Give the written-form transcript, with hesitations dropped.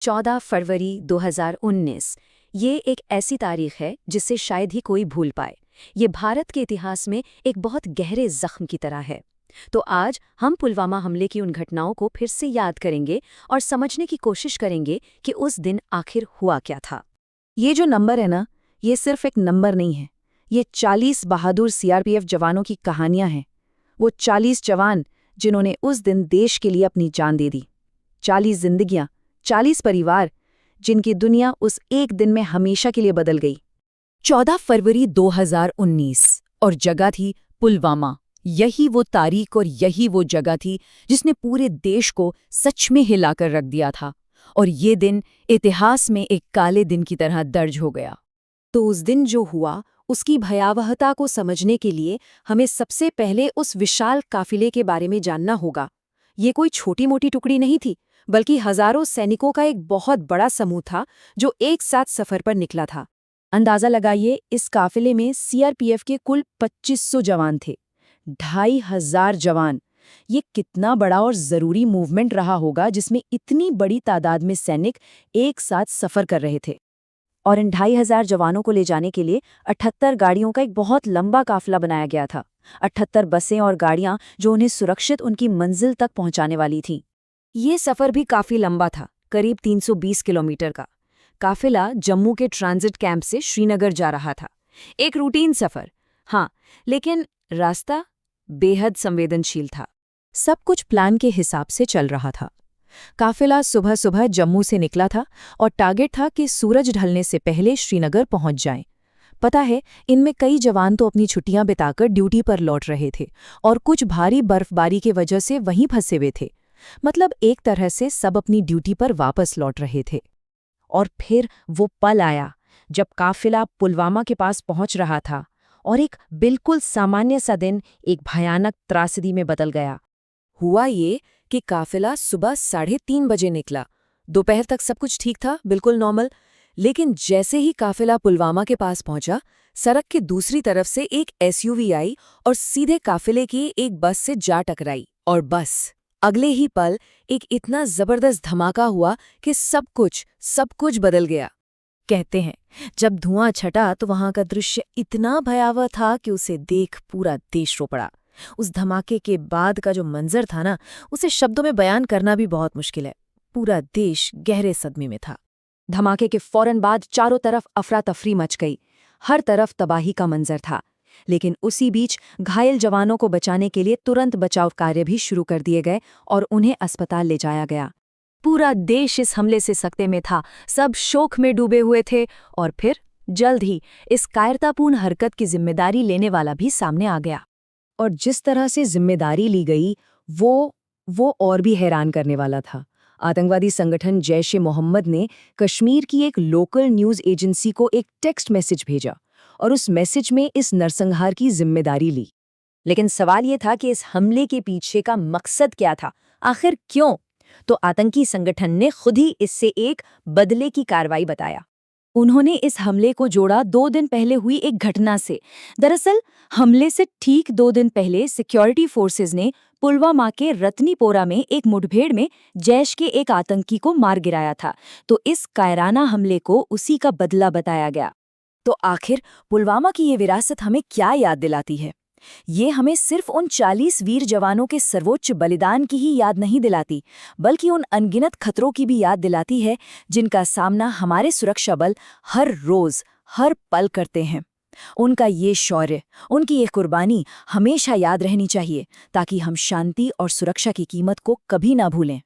14 फरवरी 2019 ये एक ऐसी तारीख है जिसे शायद ही कोई भूल पाए। ये भारत के इतिहास में एक बहुत गहरे जख्म की तरह है। तो आज हम पुलवामा हमले की उन घटनाओं को फिर से याद करेंगे और समझने की कोशिश करेंगे कि उस दिन आखिर हुआ क्या था। ये जो नंबर है ना, ये सिर्फ एक नंबर नहीं है। ये 40 बहादुर सीआरपीएफ जवानों की कहानियां हैं। वो 40 जवान जिन्होंने उस दिन देश के लिए अपनी जान दे दी। 40 जिंदगियां, 40 परिवार जिनकी दुनिया उस एक दिन में हमेशा के लिए बदल गई। 14 फरवरी 2019 और जगह थी पुलवामा। यही वो तारीख और यही वो जगह थी जिसने पूरे देश को सच में हिलाकर रख दिया था। और ये दिन इतिहास में एक काले दिन की तरह दर्ज हो गया। तो उस दिन जो हुआ, उसकी भयावहता को समझने के लिए हमें सबसे पहले उस विशाल काफिले के बारे में जानना होगा। ये कोई छोटी मोटी टुकड़ी नहीं थी, बल्कि हजारों सैनिकों का एक बहुत बड़ा समूह था जो एक साथ सफर पर निकला था। अंदाजा लगाइए, इस काफिले में सीआरपीएफ के कुल 2500 जवान थे। 2500 जवान। ये कितना बड़ा और जरूरी मूवमेंट रहा होगा जिसमें इतनी बड़ी तादाद में सैनिक एक साथ सफर कर रहे थे। और इन 2500 जवानों को ले जाने के लिए 78 गाड़ियों का एक बहुत लंबा काफिला बनाया गया था। 78 बसें और गाड़ियां जो उन्हें सुरक्षित उनकी मंजिल तक पहुंचाने वाली थीं। ये सफर भी काफी लंबा था, करीब 320 किलोमीटर का। काफिला जम्मू के ट्रांजिट कैंप से श्रीनगर जा रहा था। एक रूटीन सफर, हाँ, लेकिन रास्ता बेहद संवेदनशील था। सब कुछ प्लान के हिसाब से चल रहा था। काफिला सुबह सुबह जम्मू से निकला था और टारगेट था कि सूरज ढलने से पहले श्रीनगर पहुंच जाएं। पता है, इनमें कई जवान तो अपनी छुट्टियां बिताकर ड्यूटी पर लौट रहे थे और कुछ भारी बर्फबारी की वजह से वहीं फंसे हुए थे। मतलब एक तरह से सब अपनी ड्यूटी पर वापस लौट रहे थे। और फिर वो पल आया जब काफिला पुलवामा के पास पहुंच रहा था और एक बिल्कुल सामान्य सा दिन एक भयानक त्रासदी में बदल गया। हुआ ये कि काफिला सुबह 3:30 बजे निकला। दोपहर तक सब कुछ ठीक था, बिल्कुल नॉर्मल। लेकिन जैसे ही काफिला पुलवामा के पास पहुंचा, सड़क के दूसरी तरफ से एक एसयूवी आई और सीधे काफिले की एक बस से जा टकराई। और बस अगले ही पल एक इतना जबरदस्त धमाका हुआ कि सब कुछ बदल गया। कहते हैं, जब धुआं छटा तो वहां का दृश्य इतना भयावह था कि उसे देख पूरा देश रो पड़ा। उस धमाके के बाद का जो मंजर था ना, उसे शब्दों में बयान करना भी बहुत मुश्किल है। पूरा देश गहरे सदमे में था। धमाके के फौरन बाद चारों तरफ अफरा तफरी मच गई। हर तरफ तबाही का मंजर था। लेकिन उसी बीच घायल जवानों को बचाने के लिए तुरंत बचाव कार्य भी शुरू कर दिए गए और उन्हें अस्पताल ले जाया गया। पूरा देश इस हमले से सकते में था। सब शोक में डूबे हुए थे। और फिर जल्द ही इस कायरतापूर्ण हरकत की जिम्मेदारी लेने वाला भी सामने आ गया। और जिस तरह से जिम्मेदारी ली गई, वो और भी हैरान करने वाला था। आतंकवादी संगठन जैश-ए-मोहम्मद ने कश्मीर की एक लोकल न्यूज़ एजेंसी को एक टेक्स्ट मैसेज भेजा और उस मैसेज में इस नरसंहार की जिम्मेदारी ली। लेकिन सवाल ये था कि इस हमले के पीछे का मकसद क्या था, आखिर क्यों? तो आतंकी संगठन ने खुद ही इससे एक बदले की कार्रवाई बताया। उन्होंने इस हमले को जोड़ा 2 दिन पहले हुई एक घटना से। दरअसल हमले से ठीक 2 दिन पहले सिक्योरिटी फोर्सेज ने पुलवामा के रत्नीपोरा में एक मुठभेड़ में जैश के एक आतंकी को मार गिराया था। तो इस कायराना हमले को उसी का बदला बताया गया। तो आखिर पुलवामा की ये विरासत हमें क्या याद दिलाती है? ये हमें सिर्फ उन 40 वीर जवानों के सर्वोच्च बलिदान की ही याद नहीं दिलाती, बल्कि उन अनगिनत खतरों की भी याद दिलाती है जिनका सामना हमारे सुरक्षा बल हर रोज हर पल करते हैं। उनका ये शौर्य, उनकी ये कुर्बानी हमेशा याद रहनी चाहिए, ताकि हम शांति और सुरक्षा की कीमत को कभी ना भूलें।